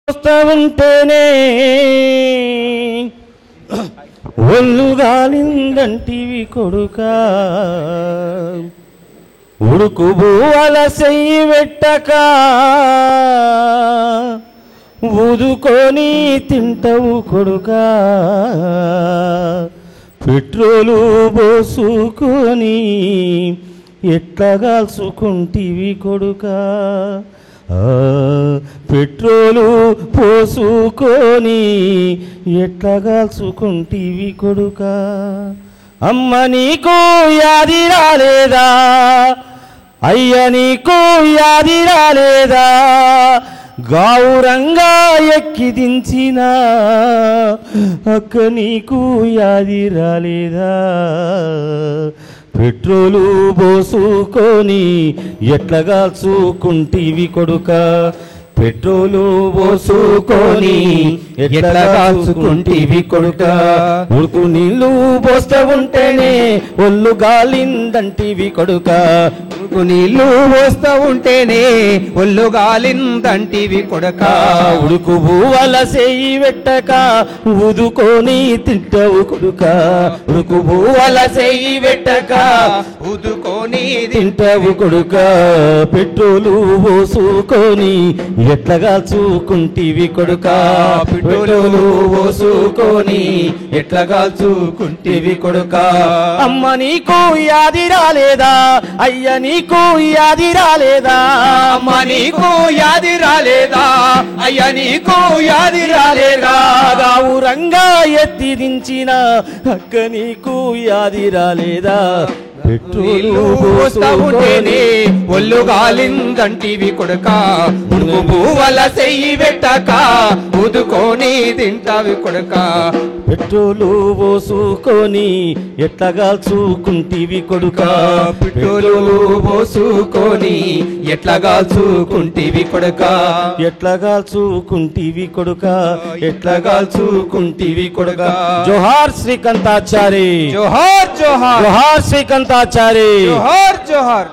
వస్తా ఉంటేనే ఒళ్ళు గాలిందంటివి కొడుకా ఉడుకు బువ్వల సెయ్యి పెట్టక ఊదుకొని తింటవు కొడుకా పెట్రోలు పోసుకొని ఎట్లా కాల్చుకుంటివి కొడుకా పెట్రోలు పోసుకొని ఎట్లా కాల్చుకుంటివి కొడుకా అమ్మ నీకు యాది రాలేదా అయ్య నీకు యాది రాలేదా గౌరంగా ఎక్కి దించిన అక్క నీకు యాది రాలేదా పెట్రోలు పోసుకొని ఎట్లా కాల్చుకుంటివి కొడుకా పెట్రోలు పోసుకొని ఎట్లా కాల్చుకుంటివి కొడుకా ఉడుకు నీళ్ళు పోస్తూ ఉంటేనే ఒళ్ళు గాలిందంటివి కొడుకా ఉడుకు నీళ్ళు పోస్తూ ఉంటేనే ఒళ్ళు గాలిందంటివి కొడుకా ఉడుకు బువ్వల సెయ్యి పెట్టక ఊదుకొని తింటావు కొడుకా ఉడుకు బువ్వల సెయ్యి పెట్టక ఊదుకొని తింటావు కొడుకా పెట్రోలు పోసుకొని ఎట్లా కాల్చుకుంటివి కొడుకా పెట్రోలు పోసుకొని ఎట్లా కాల్చుకుంటివి కొడుకా అమ్మ నీకు యాది రాలేదా అయ్య నీకు యాది రాలేదా అమ్మ నీకు యాది రాలేదా అయ్య నీకు యాది రాలేదా గౌరంగా ఎత్తి దించిన అక్క నీకు యాది రాలేదా పెట్రోలు పోస్తా ఉంటేనే ఒళ్ళు గాలిందంటివి కొడుకా ఉడుకు బువ్వల సెయ్యి పెట్టక ఊదుకొని తింటావి కొడుకా పెట్రోలు పోసుకొని ఎట్లా కాల్చుకుంటివి కొడుకా పెట్రోలు పోసుకొని ఎట్లా కాల్చుకుంటివి కొడుకా ఎట్లా కాల్చుకుంటివి కొడుకా ఎట్లా కాల్చుకుంటివి కొడుకా జోహార్ శ్రీకాంతాచారి జోహార్ జోహార్ జోహార్ శ్రీకాంతాచారి జోహార్ జోహార్